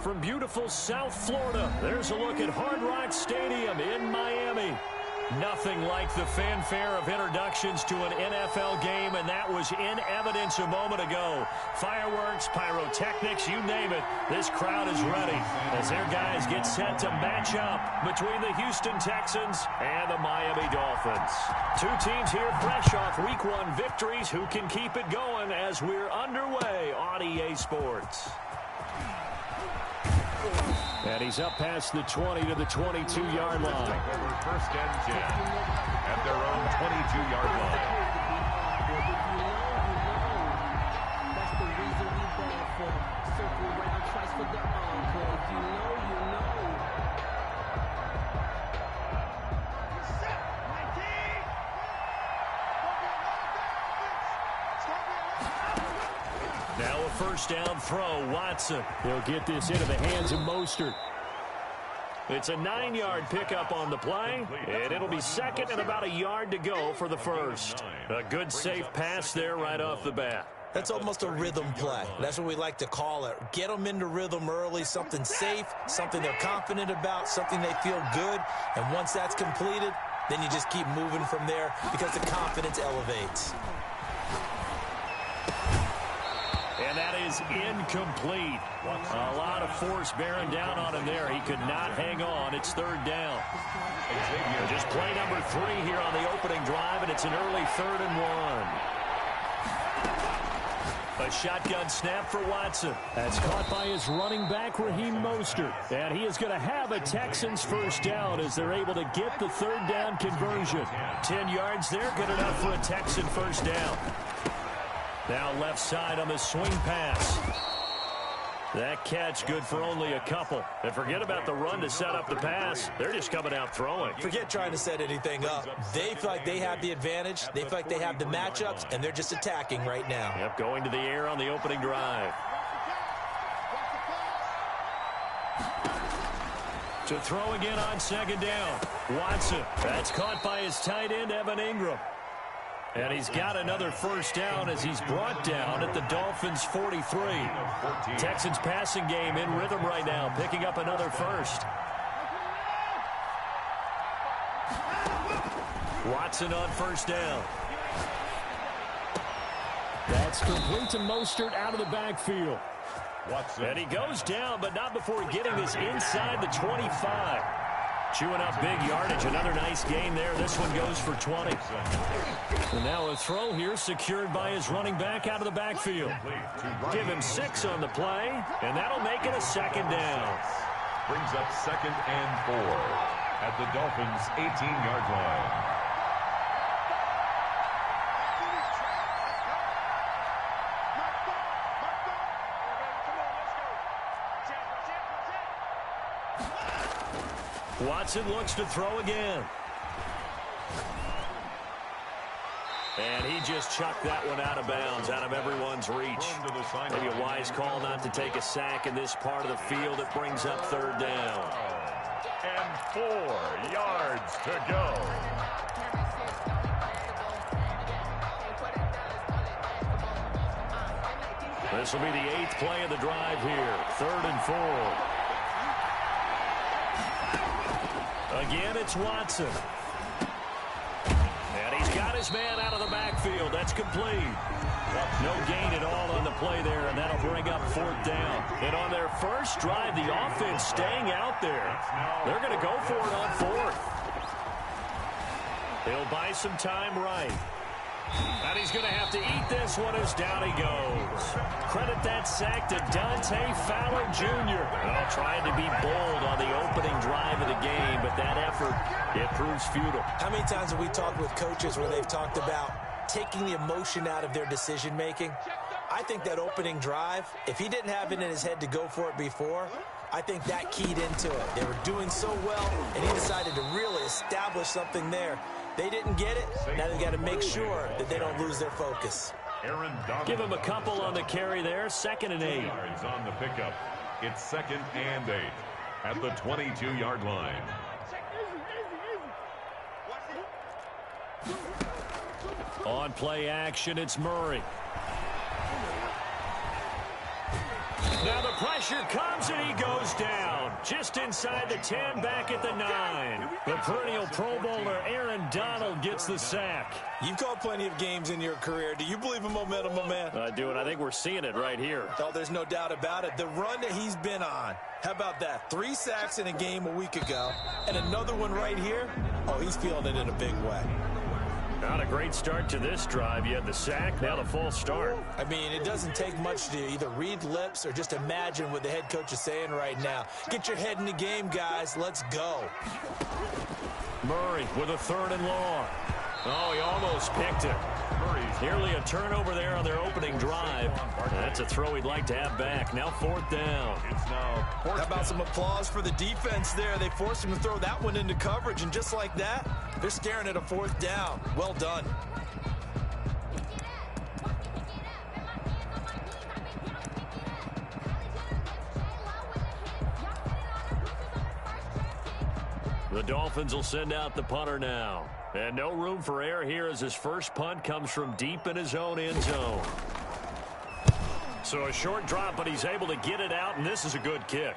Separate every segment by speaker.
Speaker 1: From beautiful South Florida, there's a look at Hard Rock Stadium in Miami. Nothing like the fanfare of introductions to an NFL game, and that was in evidence a moment ago. Fireworks, pyrotechnics, you name it. This crowd is ready as their guys get set to match up between the Houston Texans and the Miami Dolphins. Two teams here fresh off Week 1 victories who can keep it going as we're underway on EA Sports. And he's up past the 20 to the 22-yard line.
Speaker 2: First and 10 at their own 22-yard line.
Speaker 3: That's the reason we ball for. Circle round twice for the encore. If you know, you know.
Speaker 1: Now a first down throw. Watson. He'll get this into the hands of Mostert. It's a 9-yard pickup on the play, and it'll be second and about a yard to go for the first. A good, safe pass there right off the bat.
Speaker 4: That's almost a rhythm play. That's what we like to call it. Get them into rhythm early, something safe, something they're confident about, something they feel good. And once that's completed, then you just keep moving from there because the confidence elevates.
Speaker 1: And that is incomplete. A lot of force bearing down on him there. He could not hang on. It's third down. Just play number 3 here on the opening drive, and it's an early 3rd and 1. A shotgun snap for Watson. That's caught by his running back, Raheem Mostert. And he is going to have a Texans first down as they're able to get the third down conversion. 10 yards there, good enough for a Texan first down. Now left side on the swing pass. That catch good for only a couple. And forget about the run to set up the pass. They're just coming out throwing.
Speaker 4: Forget trying to set anything up. They feel like they have the advantage. They feel like they have the matchups, and they're just attacking right now.
Speaker 1: Yep, going to the air on the opening drive. To throw again on second down. Watson. That's caught by his tight end, Evan Ingram. And he's got another first down as he's brought down at the Dolphins' 43. Texans passing game in rhythm right now, picking up another first. Watson on first down. That's complete to Mostert out of the backfield.
Speaker 2: Watson.
Speaker 1: And he goes down, but not before getting this inside the 25. Chewing up big yardage. Another nice gain there. This one goes for 20. And now a throw here secured by his running back out of the backfield. Give him 6 on the play, and that'll make it a second down.
Speaker 2: Brings up 2nd and 4 at the Dolphins' 18-yard line.
Speaker 1: Watson looks to throw again. And he just chucked that one out of bounds, out of everyone's reach. Maybe a wise call not to take a sack in this part of the field. It brings up third down.
Speaker 2: And 4 yards to go.
Speaker 1: This will be the 8th play of the drive here. 3rd and 4. Again, it's Watson. And he's got his man out of the backfield. That's complete. No gain at all on the play there, and that'll bring up 4th down. And on their first drive, the offense staying out there. They're going to go for it on 4th. He'll buy some time right. And he's going to have to eat this one as down he goes. Credit that sack to Dante Fowler Jr. Well, trying to be bold on the opening drive of the game, but that effort, it proves futile.
Speaker 4: How many times have we talked with coaches where they've talked about taking the emotion out of their decision-making? I think that opening drive, if he didn't have it in his head to go for it before, I think that keyed into it. They were doing so well, and he decided to really establish something there. They didn't get it. Now they've got to make sure that they don't lose their focus.
Speaker 1: Give him a couple on the carry there. 2nd and 8.
Speaker 2: Yards on the pickup. It's 2nd and 8 at the 22-yard line.
Speaker 1: On play action, it's Murray. Now the pressure comes and he goes down. Just inside the 10, back at the 9. The perennial Pro Bowler Aaron Donald gets the sack.
Speaker 4: You've called plenty of games in your career. Do you believe in momentum, my man?
Speaker 1: I do, and I think we're seeing it right here.
Speaker 4: Oh, there's no doubt about it. The run that he's been on. How about that? 3 sacks in a game a week ago, and another one right here. Oh, he's feeling it in a big way.
Speaker 1: Not a great start to this drive. You had the sack, now the false start.
Speaker 4: I mean, it doesn't take much to either read lips or just imagine what the head coach is saying right now. Get your head in the game, guys. Let's go.
Speaker 1: Murray with a 3rd and long. Oh, he almost picked it. Nearly a turnover there on their opening drive. That's a throw he'd like to have back. Now 4th down.
Speaker 4: How about some applause for the defense there? They forced him to throw that one into coverage, and just like that, they're staring at a 4th down. Well done.
Speaker 1: The Dolphins will send out the punter now. And no room for error here as his first punt comes from deep in his own end zone. So a short drop, but he's able to get it out, and this is a good kick.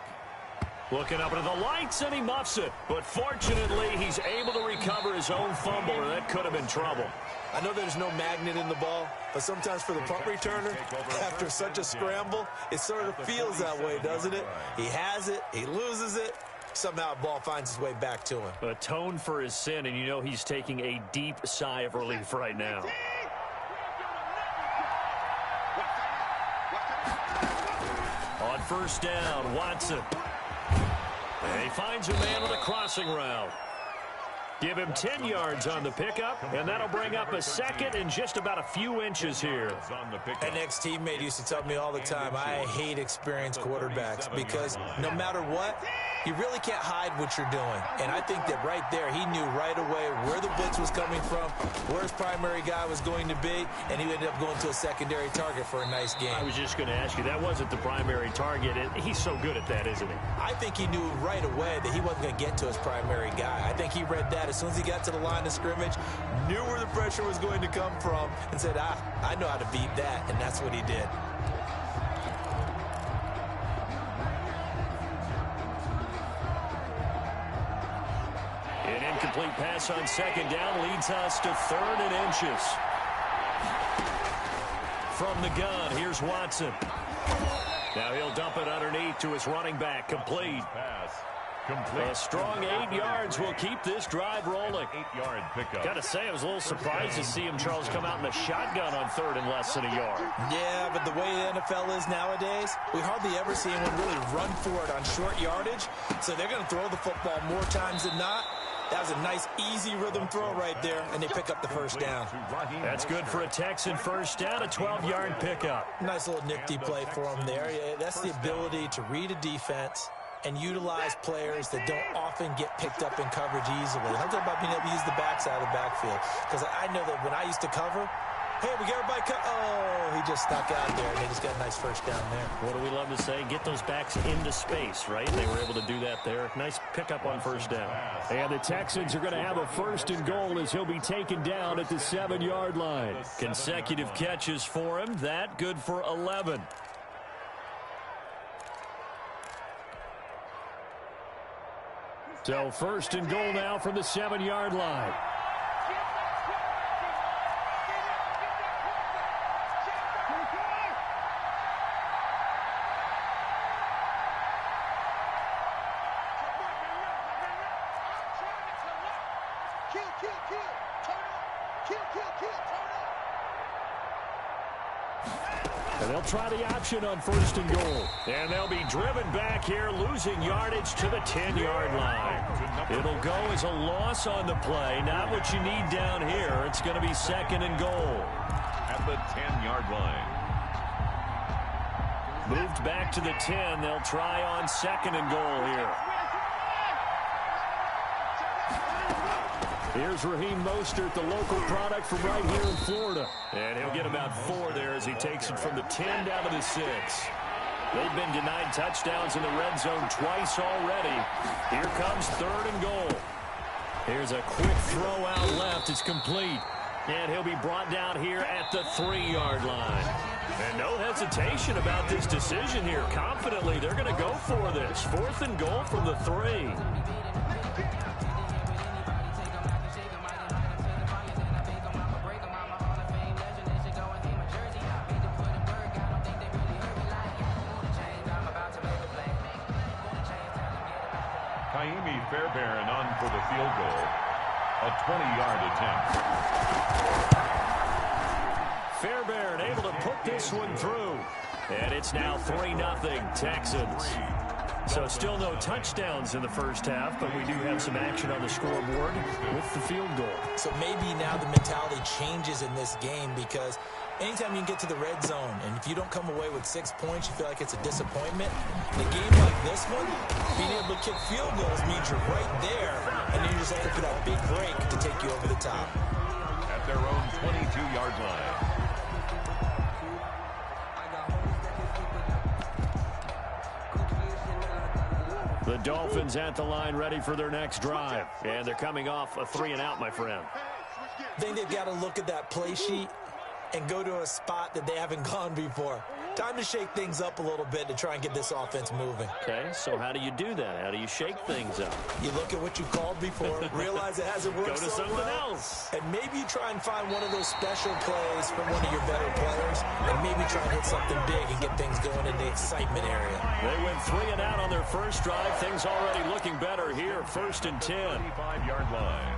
Speaker 1: Looking up into the lights, and he muffs it. But fortunately, he's able to recover his own fumble, or that could have been trouble.
Speaker 4: I know there's no magnet in the ball, but sometimes for the punt returner, after such a scramble, it sort of feels that way, doesn't it? He has it, he loses it. Somehow the ball finds its way back to him.
Speaker 1: Atone for his sin, and you know he's taking a deep sigh of relief right now. On 1st down, Watson. And he finds a man with a crossing route. Give him 10 yards on the pickup, and that'll bring up a 2nd and just about a few inches here.
Speaker 4: An ex-teammate used to tell me all the time, I hate experienced quarterbacks because no matter what, you really can't hide what you're doing. And I think that right there, he knew right away where the blitz was coming from, where his primary guy was going to be, and he ended up going to a secondary target for a nice game.
Speaker 1: I was just going to ask you, that wasn't the primary target. He's so good at that, isn't he?
Speaker 4: I think he knew right away that he wasn't going to get to his primary guy. I think he read that as soon as he got to the line of scrimmage, knew where the pressure was going to come from, and said, I know how to beat that, and that's what he did.
Speaker 1: An incomplete pass on 2nd down leads us to 3rd and inches. From the gun, here's Watson. Now he'll dump it underneath to his running back, complete. A strong 8 yards will keep this drive rolling.
Speaker 2: 8-yard pickup.
Speaker 1: Got to say, I was a little surprised to see him, Charles, come out in a shotgun on 3rd and less than a yard.
Speaker 4: Yeah, but the way the NFL is nowadays, we hardly ever see anyone really run for it on short yardage. So they're going to throw the football more times than not. That was a nice, easy rhythm throw right there, and they pick up the 1st down.
Speaker 1: That's good for a Texan 1st down, a 12-yard pickup.
Speaker 4: Nice little nifty play for him there. Yeah, that's the ability to read a defense and utilize players that don't often get picked up in coverage easily. I'm talking about being able to use the backside of the backfield. Because I know that when I used to cover, hey, we got everybody oh, he just stuck out there, and they just got a nice 1st down there.
Speaker 1: What do we love to say? Get those backs into space, right? They were able to do that there. Nice pickup on 1st down. And the Texans are going to have a 1st and goal as he'll be taken down at the 7-yard line. Consecutive catches for him. That good for 11. So 1st and goal now from the 7-yard line. And they'll try the option on 1st and goal. And they'll be driven back here, losing yardage to the 10-yard line. It'll go as a loss on the play. Not what you need down here. It's going to be 2nd and goal.
Speaker 2: At the 10-yard line.
Speaker 1: Moved back to the 10. They'll try on 2nd and goal here. Here's Raheem Mostert, the local product from right here in Florida. And he'll get about 4 there as he takes it from the 10 down to the 6. They've been denied touchdowns in the red zone twice already. Here comes 3rd and goal. Here's a quick throw out left. It's complete. And he'll be brought down here at the 3-yard line. And no hesitation about this decision here. Confidently, they're going to go for this. 4th and goal from the 3.
Speaker 2: Fairbairn on for the field goal. A 20-yard attempt.
Speaker 1: Fairbairn able to put this one through. And it's now 3-0 Texans. So still no touchdowns in the first half, but we do have some action on the scoreboard with the field goal.
Speaker 4: So maybe now the mentality changes in this game because anytime you can get to the red zone, and if you don't come away with 6 points, you feel like it's a disappointment. In a game like this one, being able to kick field goals means you're right there, and then you're just looking for that big break to take you over the top.
Speaker 2: At their own 22-yard line.
Speaker 1: The Dolphins at the line ready for their next drive. And they're coming off a 3-and-out, my friend.
Speaker 4: I think they've got to look at that play sheet and go to a spot that they haven't gone before. Time to shake things up a little bit to try and get this offense moving.
Speaker 1: Okay, so how do you do that? How do you shake things up?
Speaker 4: You look at what you called before, realize it hasn't worked
Speaker 1: Go to something else.
Speaker 4: And maybe you try and find one of those special plays from one of your better players, and maybe try and hit something big and get things going in the excitement area.
Speaker 1: They went 3-and-out on their first drive. Things already looking better here. 1st and 10.
Speaker 2: 25-yard line.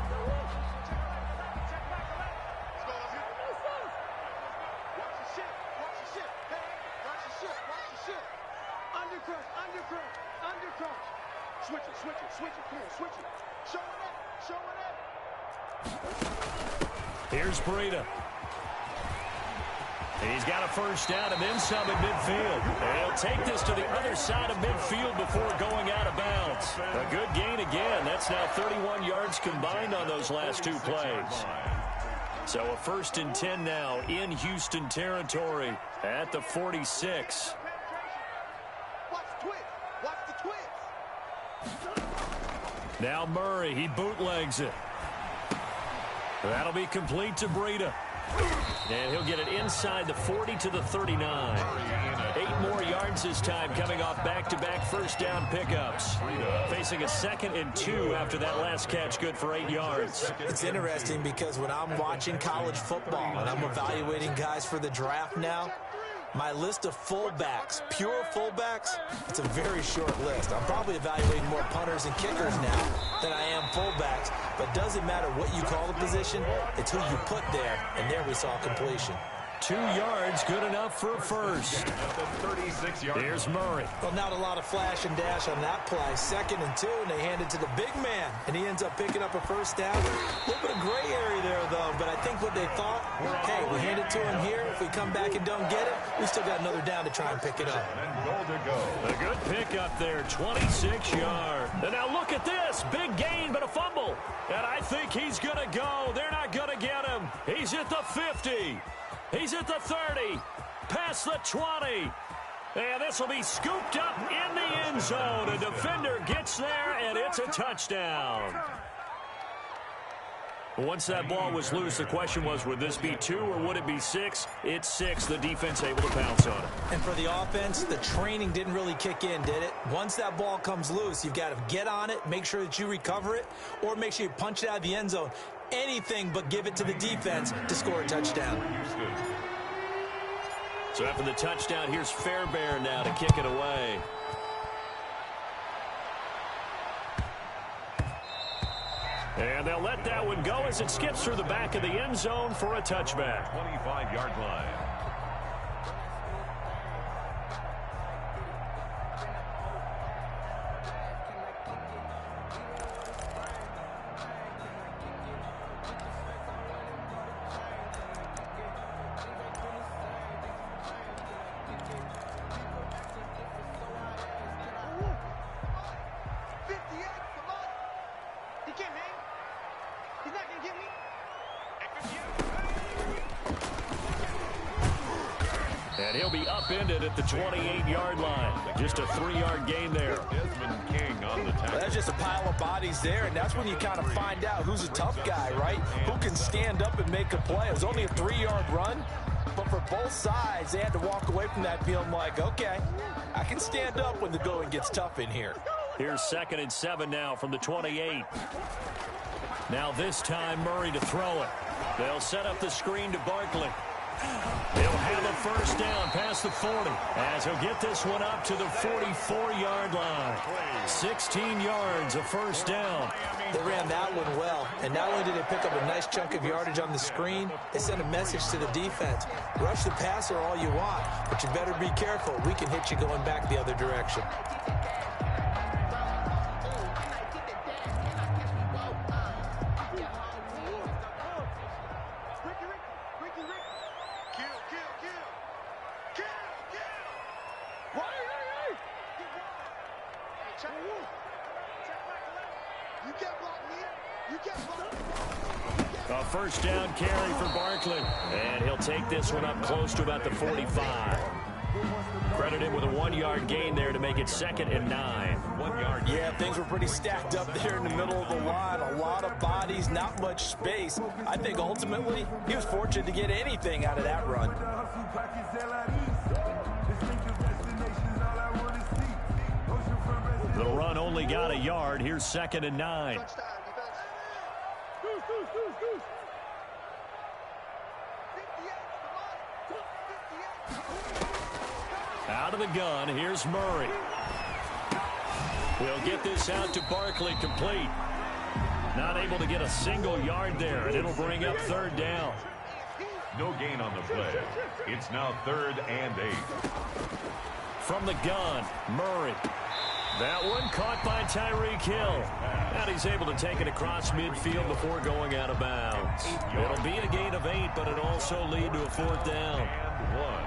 Speaker 1: Here's Breida. He's got a first down and then some at midfield. And he'll take this to the other side of midfield before going out of bounds. A good gain again. That's now 31 yards combined on those last 2 plays. So a 1st and 10 now in Houston territory at the 46. Now Murray, he bootlegs it. That'll be complete to Breida. And he'll get it inside the 40 to the 39. 8 more yards this time coming off back-to-back first down pickups. Facing a 2nd and 2 after that last catch, good for 8 yards.
Speaker 4: It's interesting because when I'm watching college football and I'm evaluating guys for the draft now, my list of fullbacks, pure fullbacks, it's a very short list. I'm probably evaluating more punters and kickers now than I am fullbacks. But it doesn't matter what you call the position, it's who you put there. And there we saw completion.
Speaker 1: 2 yards, good enough for a first. Here's Murray.
Speaker 4: Well, not a lot of flash and dash on that play. 2nd and 2, and they hand it to the big man. And he ends up picking up a first down. A little bit of gray area there, though. But I think what they thought, hey, we hand it to him here. If we come back and don't get it, we still got another down to try and pick it up.
Speaker 1: A good pickup there, 26 yards. And now look at this. Big gain, but a fumble. And I think he's going to go. They're not going to get him. He's at the 50. He's at the 30, past the 20, and this will be scooped up in the end zone. A defender gets there, and it's a touchdown. Once that ball was loose, the question was, would this be 2 or would it be 6? It's 6. The defense able to pounce on it.
Speaker 4: And for the offense, the training didn't really kick in, did it? Once that ball comes loose, you've got to get on it, make sure that you recover it, or make sure you punch it out of the end zone. Anything but give it to the defense to score a touchdown.
Speaker 1: So after the touchdown, here's Fairbairn now to kick it away. And they'll let that one go as it skips through the back of the end zone for a touchback.
Speaker 2: 25-yard line.
Speaker 1: And he'll be upended at the 28-yard line. Just a 3-yard gain there.
Speaker 4: That's just a pile of bodies there, and that's when you kind of find out who's a tough guy, right? Who can stand up and make a play. It was only a 3-yard run, but for both sides, they had to walk away from that feeling like, okay, I can stand up when the going gets tough in here.
Speaker 1: Here's 2nd and 7 now from the 28. Now this time Murray to throw it. They'll set up the screen to Barkley. He'll have a first down past the 40 as he'll get this one up to the 44-yard line. 16 yards, a first down.
Speaker 4: They ran that one well, and not only did they pick up a nice chunk of yardage on the screen, they sent a message to the defense. Rush the passer all you want, but you better be careful. We can hit you going back the other direction.
Speaker 1: A first down carry for Barkley, and he'll take this one up close to about the 45. Credited with a 1-yard gain there to make it 2nd and 9.
Speaker 2: 1 yard.
Speaker 4: Yeah, things were pretty stacked up there in the middle of the line. A lot of bodies, not much space. I think ultimately he was fortunate to get anything out of that run.
Speaker 1: The run only got a yard. Here's 2nd and 9. Out of the gun, here's Murray. He'll get this out to Barkley, complete. Not able to get a single yard there, and it'll bring up 3rd down.
Speaker 2: No gain on the play. It's now 3rd and 8.
Speaker 1: From the gun, Murray. That one caught by Tyreek Hill. And he's able to take it across midfield before going out of bounds. It'll be a gain of 8, but it'll also lead to a 4th down.
Speaker 2: And 1.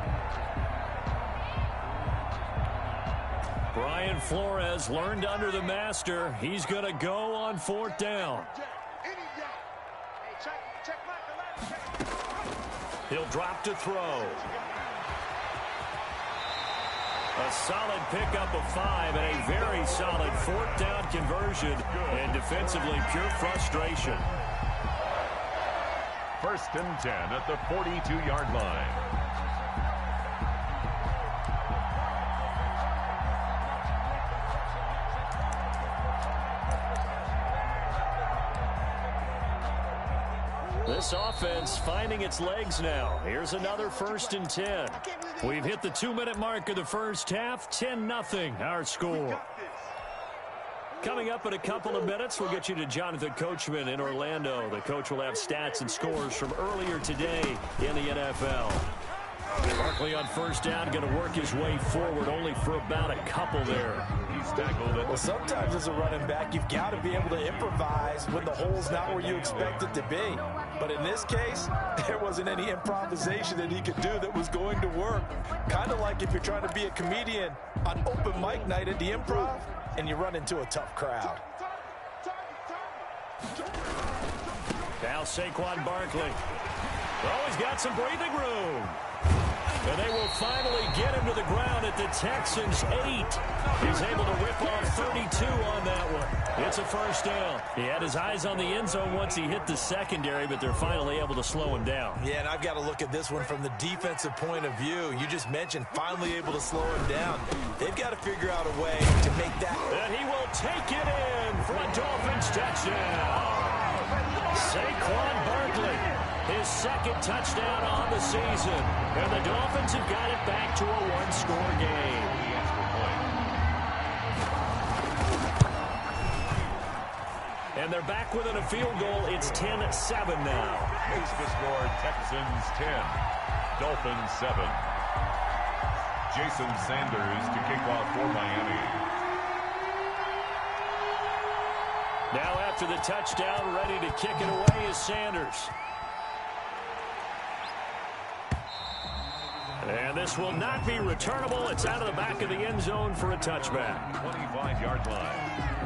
Speaker 1: Brian Flores learned under the master. He's going to go on 4th down. He'll drop to throw. A solid pickup of 5 and a very solid 4th down conversion. And defensively, pure frustration.
Speaker 2: 1st and 10 at the 42-yard line.
Speaker 1: This offense finding its legs now. Here's another 1st and 10. We've hit the 2-minute mark of the first half. 10-0 our score. Coming up in a couple of minutes, we'll get you to Jonathan Coachman in Orlando. The coach will have stats and scores from earlier today in the NFL. Barkley on 1st down, going to work his way forward only for about a couple there.
Speaker 2: He's tackled it.
Speaker 4: Well, sometimes as a running back, you've got to be able to improvise when the hole's not where you expect it to be. But in this case, there wasn't any improvisation that he could do that was going to work. Kind of like if you're trying to be a comedian on open mic night at the Improv and you run into a tough crowd.
Speaker 1: Now Saquon Barkley. Oh, he's got some breathing room. And they will finally get him to the ground at the Texans' 8. He's able to rip off 32 on that one. It's a first down. He had his eyes on the end zone once he hit the secondary, but they're finally able to slow him down.
Speaker 4: Yeah, and I've got to look at this one from the defensive point of view. You just mentioned finally able to slow him down. They've got to figure out a way to make that.
Speaker 1: And he will take it in for a Dolphins touchdown. Saquon Barkley, his 2nd touchdown on the season. And the Dolphins have got it back to a 1-score game. And they're back within a field goal. It's 10-7 now.
Speaker 2: Makes the score Texans 10, Dolphins 7. Jason Sanders to kick off for Miami.
Speaker 1: Now after the touchdown, ready to kick it away is Sanders. And this will not be returnable. It's out of the back of the end zone for a touchback.
Speaker 2: 25-yard line.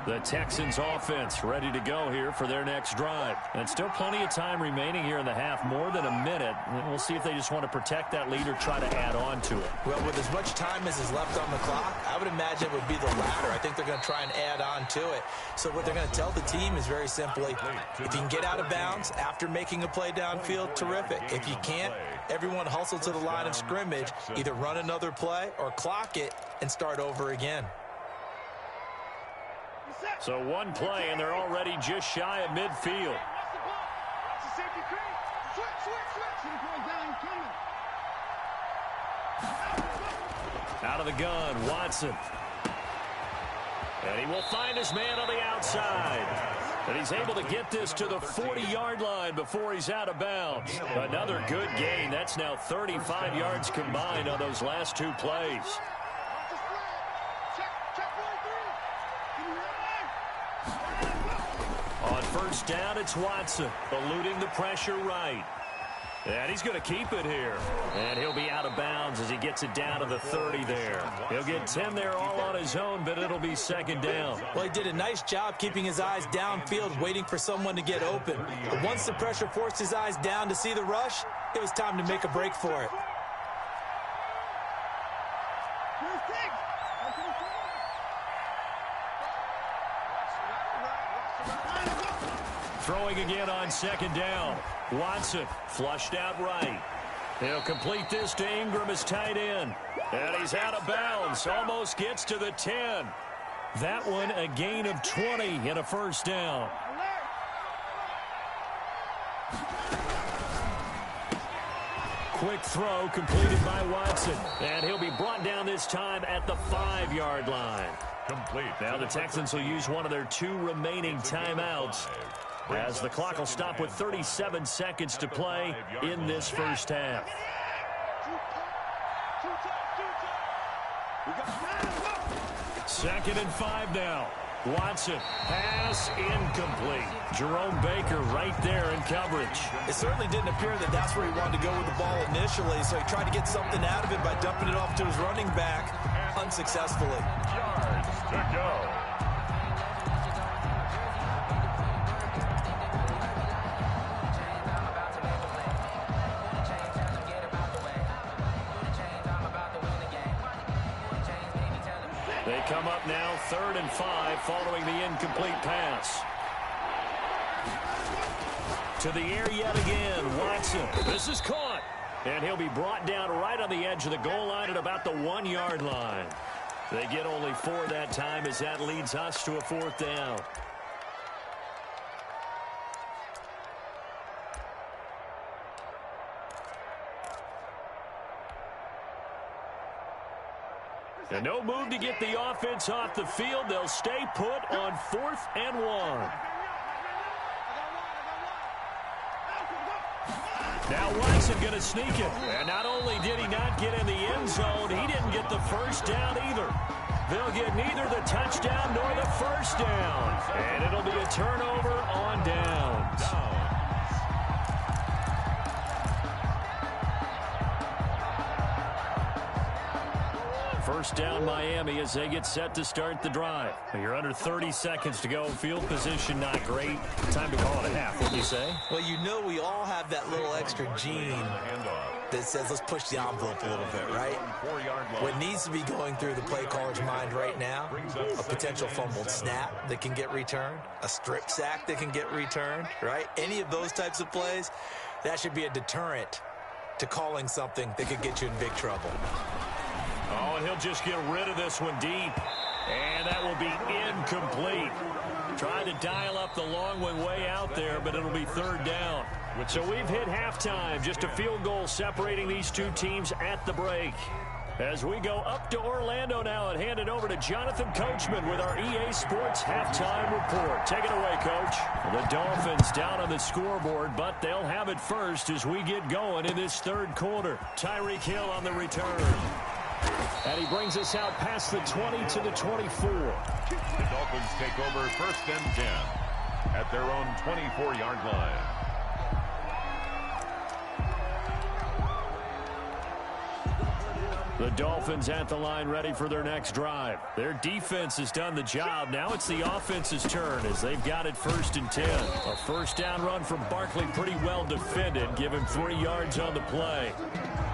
Speaker 1: The Texans offense ready to go here for their next drive. And still plenty of time remaining here in the half, more than a minute. We'll see if they just want to protect that lead or try to add on to it.
Speaker 4: Well, with as much time as is left on the clock, I would imagine it would be the latter. I think they're going to try and add on to it. So what they're going to tell the team is very simply, if you can get out of bounds after making a play downfield, terrific. If you can't, everyone hustle to the line of scrimmage, either run another play or clock it and start over again.
Speaker 1: So one play, and they're already just shy of midfield. Out of the gun, Watson. And he will find his man on the outside. And he's able to get this to the 40-yard line before he's out of bounds. Another good gain. That's now 35 yards combined on those last two plays. On first down, it's Watson, eluding the pressure right. And he's going to keep it here. And he'll be out of bounds as he gets it down to the 30 there. He'll get 10 there all on his own, but it'll be second down.
Speaker 4: Well, he did a nice job keeping his eyes downfield, waiting for someone to get open. But once the pressure forced his eyes down to see the rush, it was time to make a break for it.
Speaker 1: Throwing again on second down. Watson flushed out right. He'll complete this to Ingram as tight end. And he's out of bounds. Almost gets to the 10. That one a gain of 20 and a first down. Quick throw completed by Watson. And he'll be brought down this time at the 5-yard line.
Speaker 2: Complete.
Speaker 1: Now the Texans will use one of their 2 remaining timeouts, as the clock will stop with 37 seconds to play in this first half. Second and 5 now. Watson, pass incomplete. Jerome Baker right there in coverage.
Speaker 4: It certainly didn't appear that that's where he wanted to go with the ball initially, so he tried to get something out of it by dumping it off to his running back unsuccessfully.
Speaker 2: Yards to go.
Speaker 1: They come up now 3rd and 5 following the incomplete pass. To the air yet again, Watson. This is caught. And he'll be brought down right on the edge of the goal line at about the 1-yard line. They get only 4 that time as that leads us to a 4th down. And no move to get the offense off the field. They'll stay put on 4th and 1. Now Watson going to sneak it. And not only did he not get in the end zone, he didn't get the first down either. They'll get neither the touchdown nor the first down. And it'll be a turnover on downs. First down Miami as they get set to start the drive. You're under 30 seconds to go. Field position not great. Time to call it a half, wouldn't you say?
Speaker 4: Well, you know we all have that little extra gene that says let's push the envelope a little bit, right? What needs to be going through the play caller's mind right now, a potential fumbled snap that can get returned, a strip sack that can get returned, right? Any of those types of plays, that should be a deterrent to calling something that could get you in big trouble.
Speaker 1: Oh, and he'll just get rid of this one deep. And that will be incomplete. Trying to dial up the long one way out there, but it'll be 3rd down. So we've hit halftime. Just a field goal separating these two teams at the break. As we go up to Orlando now and hand it over to Jonathan Coachman with our EA Sports Halftime Report. Take it away, Coach. The Dolphins down on the scoreboard, but they'll have it first as we get going in this 3rd quarter. Tyreek Hill on the return. And he brings us out past the 20 to the 24.
Speaker 2: The Dolphins take over 1st and 10 at their own 24-yard line.
Speaker 1: The Dolphins at the line ready for their next drive. Their defense has done the job. Now it's the offense's turn as they've got it 1st and 10. A first down run from Barkley, pretty well defended. Give him 3 yards on the play.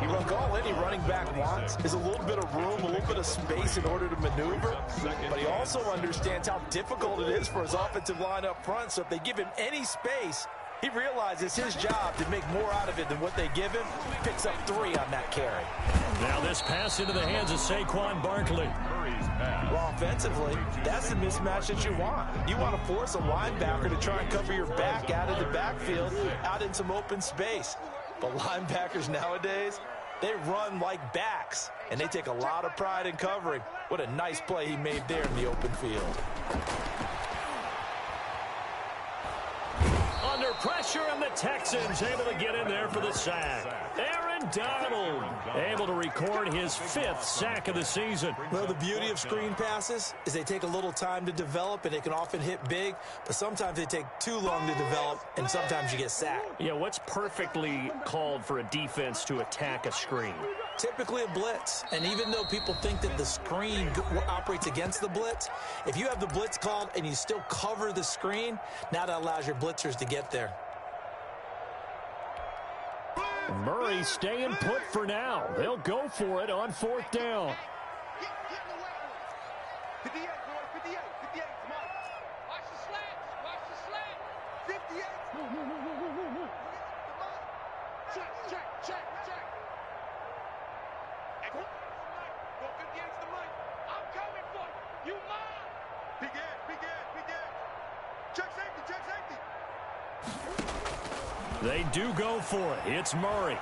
Speaker 4: Look, all any running back wants is a little bit of room, a little bit of space in order to maneuver. But he also understands how difficult it is for his offensive line up front. So if they give him any space, he realizes his job to make more out of it than what they give him. Picks up 3 on that carry.
Speaker 1: Now this pass into the hands of Saquon Barkley.
Speaker 4: Well, offensively, that's the mismatch that you want. You want to force a linebacker to try and cover your back out of the backfield, out in some open space. But linebackers nowadays, they run like backs, and they take a lot of pride in covering. What a nice play he made there in the open field.
Speaker 1: Under pressure, and the Texans able to get in there for the sack. Aaron Donald able to record his 5th sack of the season.
Speaker 4: Well, the beauty of screen passes is they take a little time to develop, and they can often hit big, but sometimes they take too long to develop, and sometimes you get sacked.
Speaker 1: Yeah, what's perfectly called for a defense to attack a screen?
Speaker 4: Typically a blitz, and even though people think that the screen operates against the blitz, if you have the blitz called and you still cover the screen, now that allows your blitzers to get there.
Speaker 1: Murray staying put for now. They'll go for it on 4th down. They do go for it. It's Murray.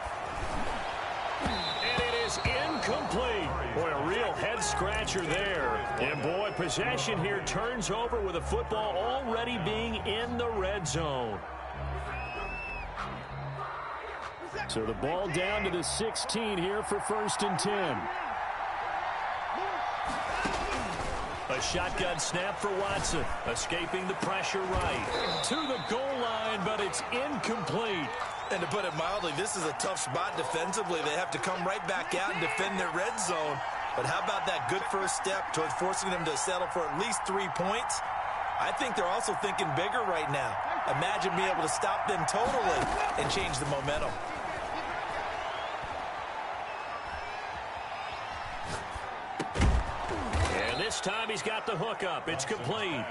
Speaker 1: And it is incomplete. Boy, a real head-scratcher there. And, boy, possession here turns over with the football already being in the red zone. So the ball down to the 16 here for 1st and 10. A shotgun snap for Watson, escaping the pressure right. To the goal line, but it's incomplete.
Speaker 4: And to put it mildly, this is a tough spot defensively. They have to come right back out and defend their red zone. But how about that good first step towards forcing them to settle for at least 3 points? I think they're also thinking bigger right now. Imagine being able to stop them totally and change the momentum.
Speaker 1: This time he's got the hook up. It's complete.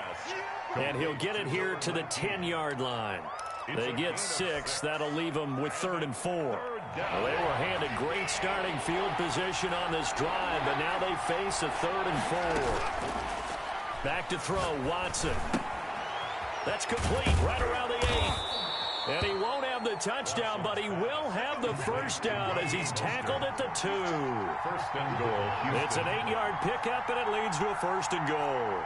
Speaker 1: And he'll get it here to the 10-yard line. They get 6. That'll leave them with 3rd and 4. Well, they were handed great starting field position on this drive, but now they face a 3rd and 4. Back to throw, Watson. That's complete right around the 8. And he won't have the touchdown, but he will have the first down as he's tackled at the 2.
Speaker 2: 1st and goal, Houston.
Speaker 1: It's an 8-yard pickup, and it leads to a 1st and goal.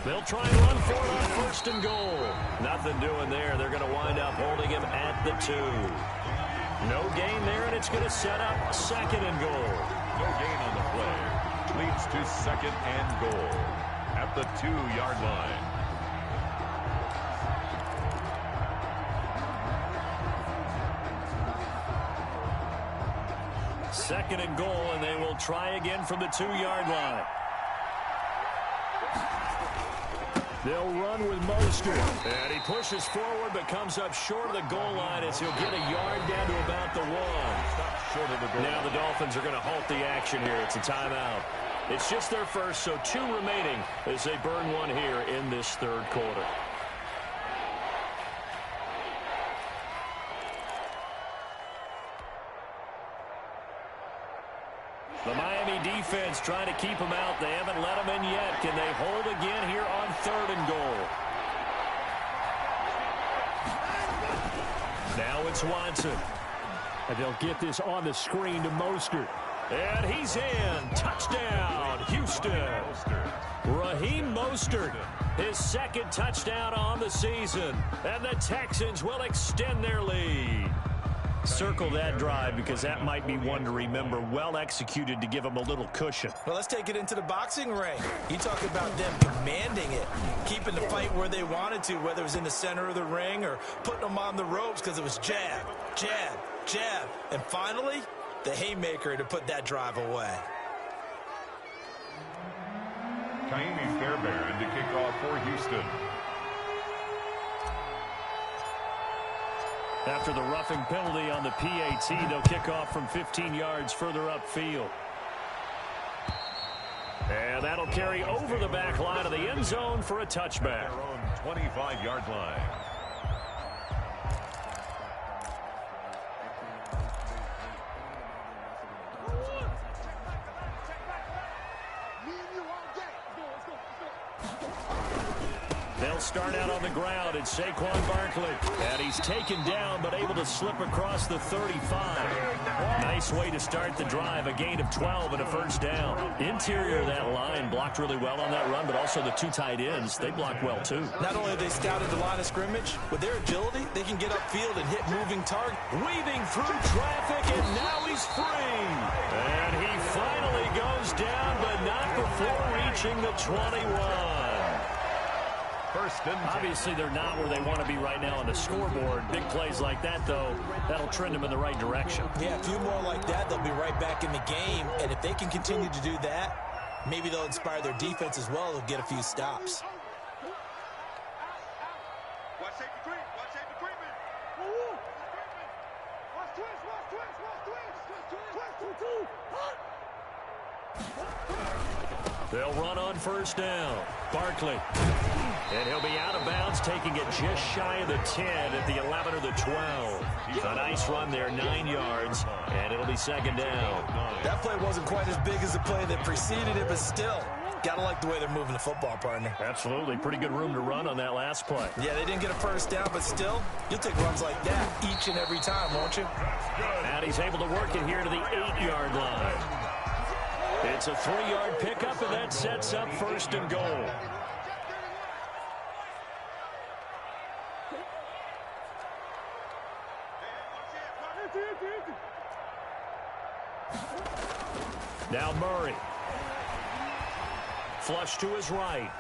Speaker 1: They'll try and run for it on 1st and goal. Nothing doing there. They're going to wind up holding him at the 2. No gain there, and it's going to set up 2nd and goal.
Speaker 2: No gain on the play. Leads to 2nd and goal at the 2-yard line.
Speaker 1: Second and goal, and they will try again from the 2-yard line. They'll run with Mostert. And he pushes forward but comes up short of the goal line as he'll get a yard down to about the 1.
Speaker 2: Short of the goal.
Speaker 1: Now the Dolphins are going to halt the action here. It's a timeout. It's just their first, so 2 remaining as they burn 1 here in this 3rd quarter. The Miami defense trying to keep them out. They haven't let them in yet. Can they hold again here on 3rd and goal? Now it's Watson. And they'll get this on the screen to Mostert. And he's in. Touchdown, Houston. Raheem Mostert, his 2nd touchdown on the season. And the Texans will extend their lead. Circle that drive because that might be one to remember. Well executed to give them a little cushion.
Speaker 4: Well, let's take it into the boxing ring. You talk about them commanding it, keeping the fight where they wanted to, whether it was in the center of the ring or putting them on the ropes because it was jab, jab, jab. And finally, the haymaker to put that drive away.
Speaker 2: Kaimi Fairbairn to kick off for Houston.
Speaker 1: After the roughing penalty on the PAT, they'll kick off from 15 yards further upfield. And that'll carry over the back line of the end zone for a touchback.
Speaker 2: Their own 25-yard line.
Speaker 1: They'll start out on the ground. It's Saquon Barkley. And he's taken down but able to slip across the 35. Nice way to start the drive. A gain of 12 and a first down. Interior of that line blocked really well on that run, but also the two tight ends, they blocked well too.
Speaker 4: Not only have they scouted the line of scrimmage, with their agility, they can get upfield and hit moving targets.
Speaker 1: Weaving through traffic, and now he's free. And he finally goes down, but not before reaching the 21. Obviously, they're not where they want to be right now on the scoreboard. Big plays like that, though, that'll trend them in the right direction.
Speaker 4: Yeah, a few more like that, they'll be right back in the game. And if they can continue to do that, maybe they'll inspire their defense as well. They'll get a few stops.
Speaker 1: They'll run on first down. Barkley. And he'll be out of bounds, taking it just shy of the 10 at the 11 or the 12. A nice run there, 9 yards, and it'll be second down.
Speaker 4: That play wasn't quite as big as the play that preceded it, but still, gotta like the way they're moving the football, partner.
Speaker 1: Absolutely. Pretty good room to run on that last play.
Speaker 4: Yeah, they didn't get a first down, but still, you'll take runs like that each and every time, won't you?
Speaker 1: And he's able to work it here to the 8-yard line. It's a 3-yard pickup, and that sets up first and goal. Now Murray. Flush to his right.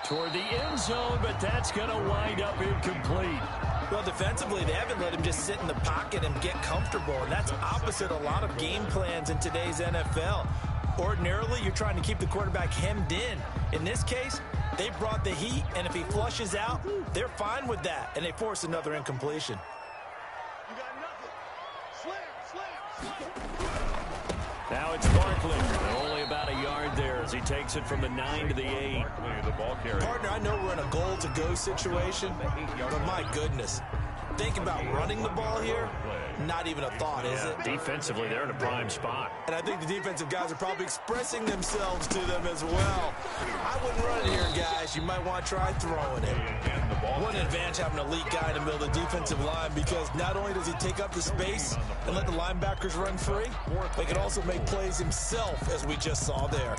Speaker 1: Toward the end zone, but that's going to wind up incomplete.
Speaker 4: Well, defensively, they haven't let him just sit in the pocket and get comfortable, and that's opposite a lot of game plans in today's NFL. Ordinarily, you're trying to keep the quarterback hemmed in. In this case, they brought the heat, and if he flushes out, they're fine with that, and they force another incompletion.
Speaker 1: Now it's Barkley. Only about a yard there as he takes it from the 9 to the 8.
Speaker 2: The ball carrier.
Speaker 4: Partner, I know we're in a goal-to-go situation, but my goodness. Think about running the ball here, not even a thought, is it?
Speaker 1: Defensively, they're in a prime spot.
Speaker 4: And I think the defensive guys are probably expressing themselves to them as well. I wouldn't run it here, guys. You might want to try throwing it. What an advantage having an elite guy in the middle of the defensive line, because not only does he take up the space and let the linebackers run free, but he can also make plays himself, as we just saw there.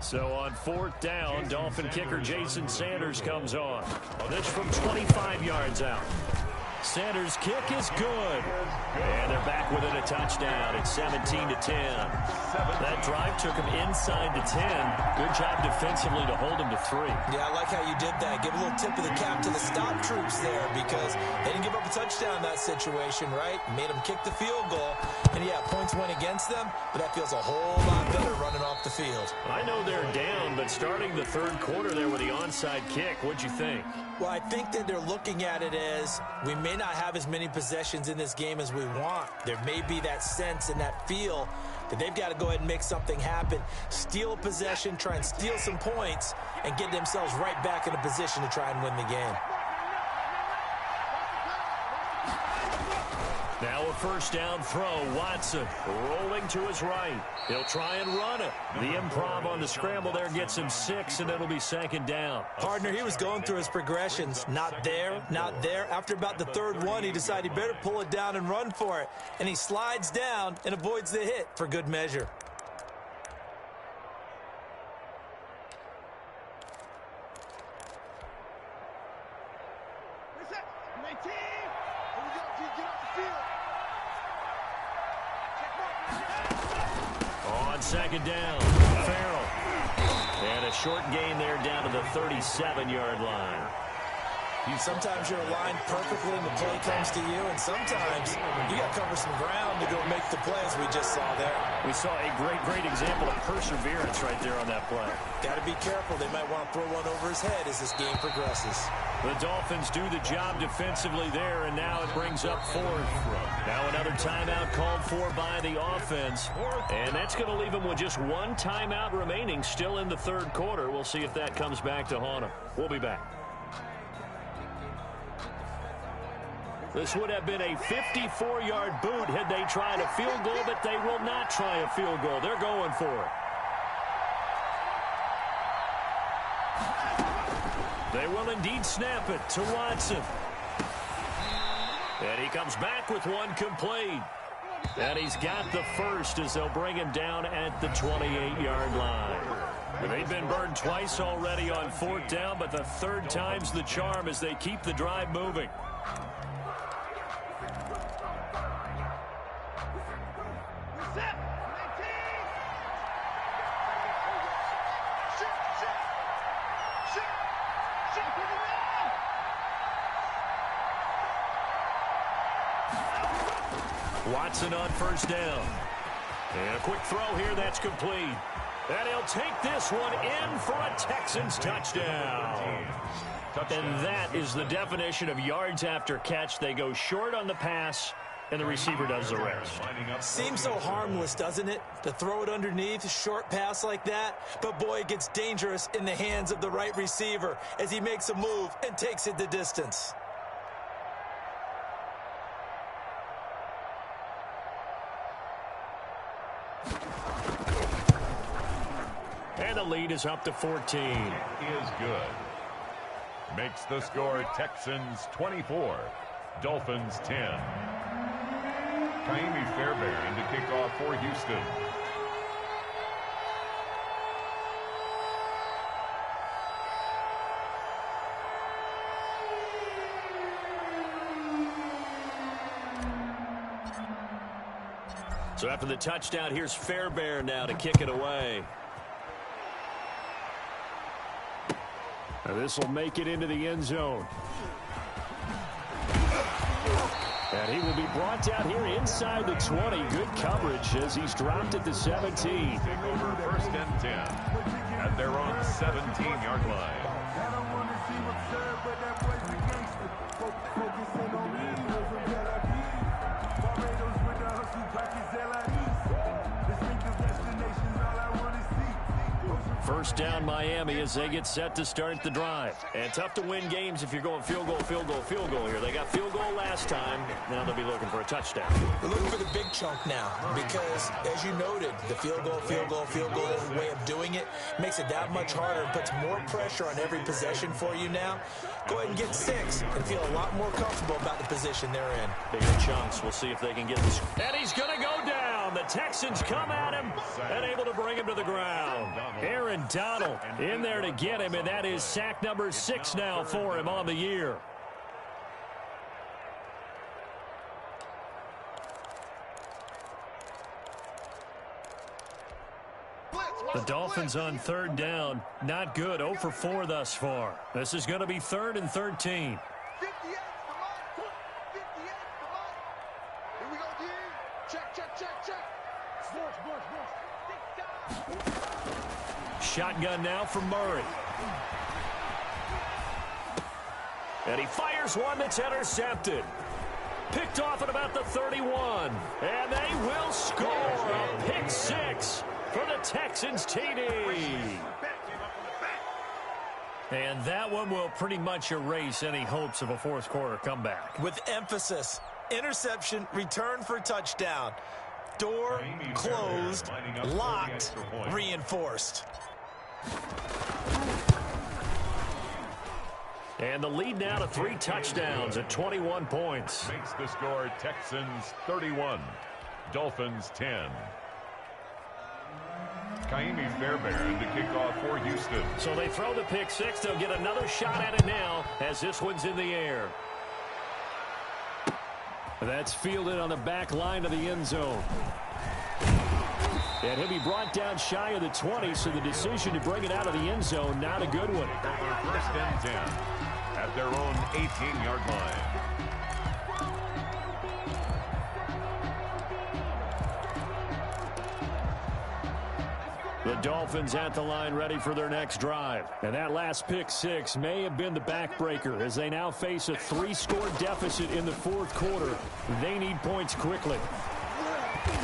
Speaker 1: So on fourth down, Dolphin kicker Jason Sanders comes on. This from 25 yards out. Sanders' kick is good. And they're back within a touchdown. It's 17-10. That drive took him inside the 10. Good job defensively to hold him to 3.
Speaker 4: Yeah, I like how you did that. Give a little tip of the cap to the stop troops there, because they didn't give up a touchdown in that situation, right? Made them kick the field goal. And yeah, points went against them, but that feels a whole lot better running off the field.
Speaker 1: I know they're down, but starting the third quarter there with the onside kick, what'd you think?
Speaker 4: Well, I think that they're looking at it as we may not have as many possessions in this game as we want. There may be that sense and that feel that they've got to go ahead and make something happen. Steal a possession, try and steal some points, and get themselves right back in a position to try and win the game.
Speaker 1: Now a first down throw. Watson rolling to his right. He'll try and run it. The improv on the scramble there gets him 6, and it'll be second down.
Speaker 4: Partner, he was going through his progressions. Not there, not there. After about the third one, he decided he better pull it down and run for it. And he slides down and avoids the hit for good measure.
Speaker 1: On second down, Farrell. And a short gain there down to the 37-yard line.
Speaker 4: Sometimes you're aligned perfectly and the play comes to you, and sometimes you got to cover some ground to go make the play, as we just saw there.
Speaker 1: We saw a great example of perseverance right there on that play.
Speaker 4: Got to be careful. They might want to throw one over his head as this game progresses.
Speaker 1: The Dolphins do the job defensively there, and now it brings up fourth. Now another timeout called for by the offense, and that's going to leave them with just one timeout remaining still in the third quarter. We'll see if that comes back to haunt them. We'll be back. This would have been a 54-yard boot had they tried a field goal, but they will not try a field goal. They're going for it. They will indeed snap it to Watson. And he comes back with one complete. And he's got the first as they'll bring him down at the 28-yard line. They've been burned twice already on fourth down, but the third time's the charm as they keep the drive moving. Watson on first down. And a quick throw here that's complete. And he'll take this one in for a Texans touchdown. And that is the definition of yards after catch. They go short on the pass, and the receiver does the rest.
Speaker 4: Seems so harmless, doesn't it? To throw it underneath, a short pass like that. But, boy, it gets dangerous in the hands of the right receiver as he makes a move and takes it the distance.
Speaker 1: And the lead is up to 14.
Speaker 2: Is good. Makes the score Texans 24, Dolphins 10. Kaimi Fairbairn to kick off for Houston.
Speaker 1: So after the touchdown, here's Fairbairn now to kick it away. Now this will make it into the end zone. And he will be brought down here inside the 20. Good coverage as he's dropped at the 17.
Speaker 2: Take over first and 10 at their own 17-yard line.
Speaker 1: First down Miami as they get set to start the drive. And tough to win games if you're going field goal here. They got field goal last time. Now they'll be looking for a touchdown.
Speaker 4: We're looking for the big chunk now because, as you noted, the field goal way of doing it makes it that much harder and puts more pressure on every possession for you now. Go ahead and get 6 and feel a lot more comfortable about the position they're in.
Speaker 1: Bigger chunks. We'll see if they can get this. And he's going to go down. The Texans come at him and able to bring him to the ground. Aaron Donald in there to get him, and that is sack number 6 now for him on the year. The Dolphins on third down. Not good. 0 for 4 thus far. This is going to be 3rd and 13. Shotgun now from Murray. And he fires one that's intercepted. Picked off at about the 31. And they will score a pick 6 for the Texans TD. And that one will pretty much erase any hopes of a fourth quarter comeback.
Speaker 4: With emphasis, interception, return for touchdown. Door closed, locked, reinforced.
Speaker 1: And the lead now to 3 touchdowns at 21 points.
Speaker 2: Makes the score Texans 31, Dolphins 10. Kaimi Fairbairn to kick off for Houston.
Speaker 1: So they throw the pick 6. They'll get another shot at it now as this one's in the air. That's fielded on the back line of the end zone. And he'll be brought down shy of the 20, so the decision to bring it out of the end zone, not a good one.
Speaker 2: First and 10 at their own 18-yard line.
Speaker 1: The Dolphins at the line ready for their next drive. And that last pick six may have been the backbreaker as they now face a 3-score deficit in the fourth quarter. They need points quickly.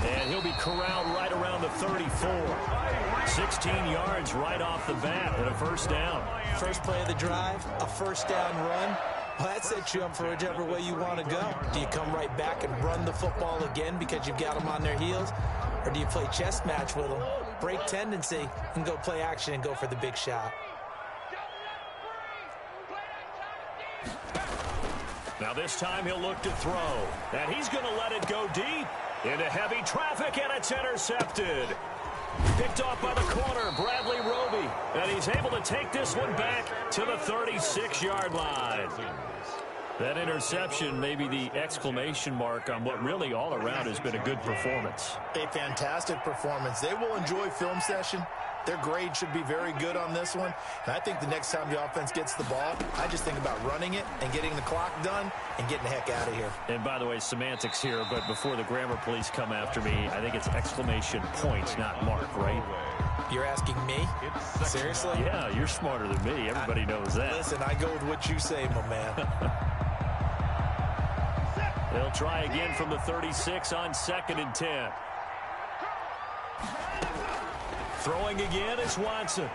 Speaker 1: And he'll be corralled right around the 34. 16 yards right off the bat and a first down.
Speaker 4: First play of the drive, a first down run. Well, that sets you up for whichever way you want to go. Do you come right back and run the football again because you've got them on their heels? Or do you play chess match with them, break tendency, and go play action and go for the big shot?
Speaker 1: Now this time he'll look to throw. And he's going to let it go deep into heavy traffic, and it's intercepted. Picked off by the corner, Bradley Roby. And he's able to take this one back to the 36-yard line. That interception may be the exclamation mark on what really all around has been a good performance.
Speaker 5: A fantastic performance. They will enjoy film session. Their grade should be very good on this one. And I think the next time the offense gets the ball, I just think about running it and getting the clock done and getting the heck out of here.
Speaker 1: And by the way, semantics here, but before the grammar police come after me, I think it's exclamation points, not mark, right?
Speaker 4: You're asking me? Seriously?
Speaker 1: Yeah, you're smarter than me. Everybody knows that.
Speaker 4: Listen, I go with what you say, my man.
Speaker 1: They'll try again from the 36 on 2nd and 10. Throwing again is Watson.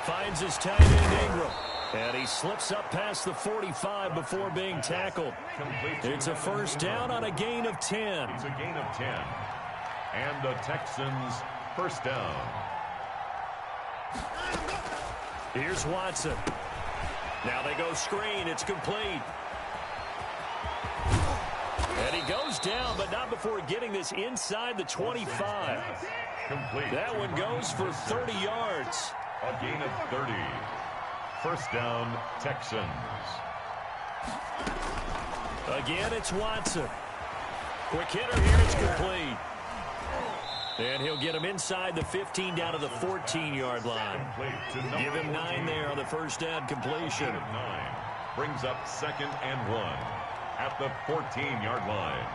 Speaker 1: Finds his tight end Ingram. And he slips up past the 45 before being tackled. It's a first down on a gain of 10.
Speaker 2: It's a gain of 10. And the Texans first down.
Speaker 1: Here's Watson. Now they go screen. It's complete. And he goes down, but not before getting this inside the 25.
Speaker 2: Complete.
Speaker 1: That one goes for 30 yards.
Speaker 2: A gain of 30. First down, Texans.
Speaker 1: Again, it's Watson. Quick hitter here, it's complete. And he'll get him inside the 15 down to the 14-yard line. Give him 9 there on the first down completion.
Speaker 2: 9 brings up 2nd and 1 at the 14-yard line.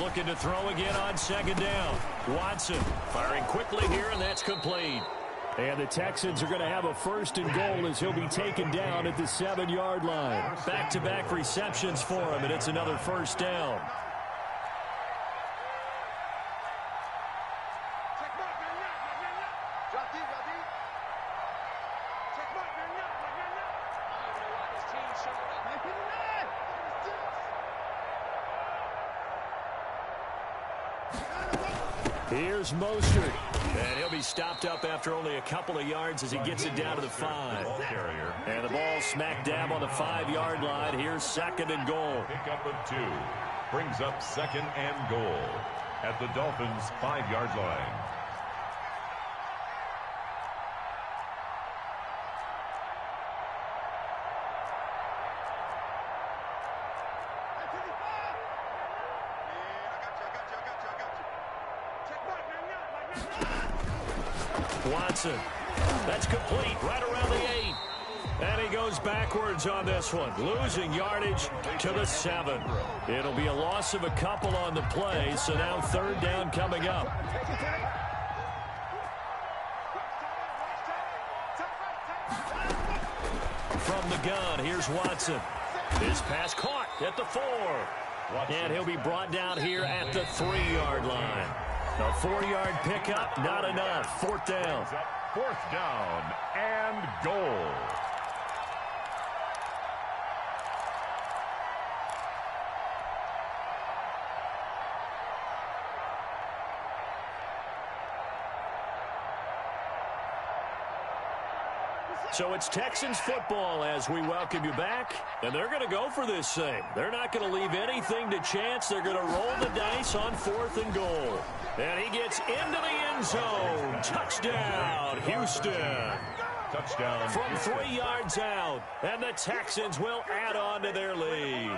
Speaker 1: Looking to throw again on 2nd down. Watson firing quickly here, and that's complete. And the Texans are going to have a first and goal as he'll be taken down at the 7-yard line. Back-to-back receptions for him, and it's another first down. Here's Mostert, and he'll be stopped up after only a couple of yards as he gets it down to the 5. And the ball smack dab on the 5-yard line. Here's 2nd and goal.
Speaker 2: Pickup of 2 brings up 2nd and goal at the Dolphins' 5-yard line.
Speaker 1: Watson. That's complete right around the 8. And he goes backwards on this one, losing yardage to the 7. It'll be a loss of a couple on the play, so now 3rd down coming up. From the gun, here's Watson. His pass caught at the 4. And he'll be brought down here at the 3-yard line. A 4-yard pickup, not enough. 4th down.
Speaker 2: 4th down and goal.
Speaker 1: So it's Texans football as we welcome you back. And they're going to go for this thing. They're not going to leave anything to chance. They're going to roll the dice on 4th and goal. And he gets into the end zone. Touchdown, Houston.
Speaker 2: Touchdown.
Speaker 1: From 3 yards out, and the Texans will add on to their lead.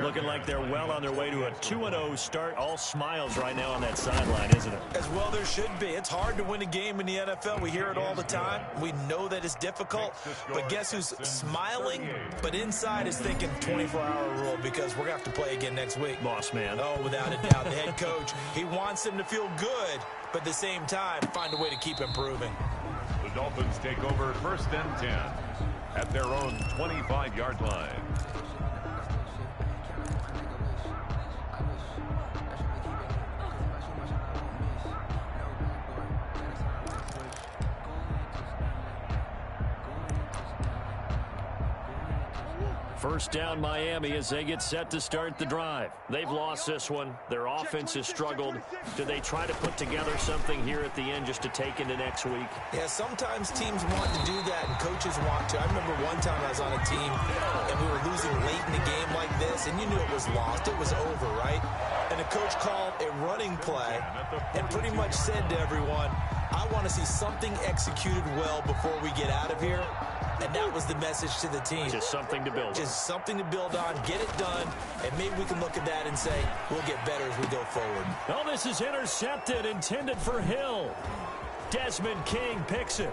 Speaker 1: Looking like they're well on their way to a 2-0 start. All smiles right now on that sideline, isn't it?
Speaker 4: As well there should be. It's hard to win a game in the NFL. We hear it all the time. We know that it's difficult. But guess who's smiling, but inside is thinking 24-hour rule because we're going to have to play again next week.
Speaker 1: Boss man.
Speaker 4: Oh, without a doubt. The head coach, he wants them to feel good, but at the same time, find a way to keep improving.
Speaker 2: The Dolphins take over 1st and 10 at their own 25-yard line.
Speaker 1: First down Miami as they get set to start the drive. They've lost this one. Their offense has struggled. Do they try to put together something here at the end just to take into next week?
Speaker 4: Yeah, sometimes teams want to do that and coaches want to. I remember one time I was on a team and we were losing late in the game like this and you knew it was lost. It was over, right? And the coach called a running play and pretty much said to everyone, I want to see something executed well before we get out of here. And that was the message to the team.
Speaker 1: Just something to build on.
Speaker 4: Just something to build on, get it done, and maybe we can look at that and say, we'll get better as we go forward.
Speaker 1: Oh, this is intercepted, intended for Hill. Desmond King picks it.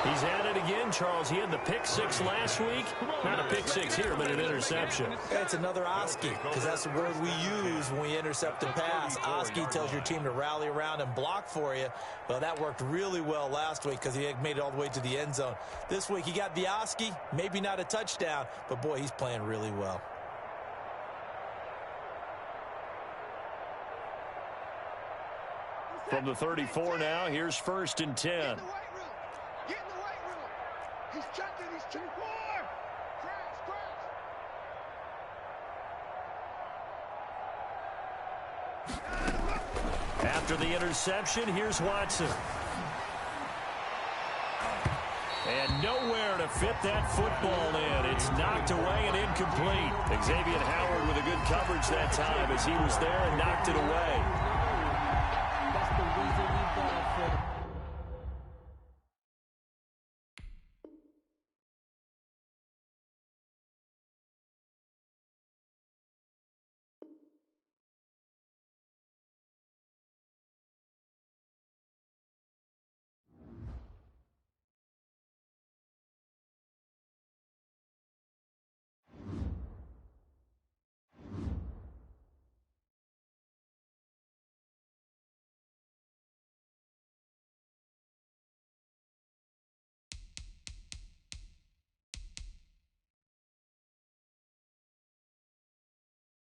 Speaker 1: He's at it again, Charles. He had the pick six last week. Not a pick six here, but an interception.
Speaker 4: It's another Oski, because that's the word we use when we intercept a pass. Oski tells your team to rally around and block for you. Well, that worked really well last week because he made it all the way to the end zone. This week, he got the Oski, maybe not a touchdown, but, boy, he's playing really well.
Speaker 1: From the 34 now, here's 1st and 10.
Speaker 6: Get in the weight room. He's checking. He's too far. Crash.
Speaker 1: After the interception, here's Watson. And nowhere to fit that football in. It's knocked away and incomplete. Xavier Howard with a good coverage that time as he was there and knocked it away.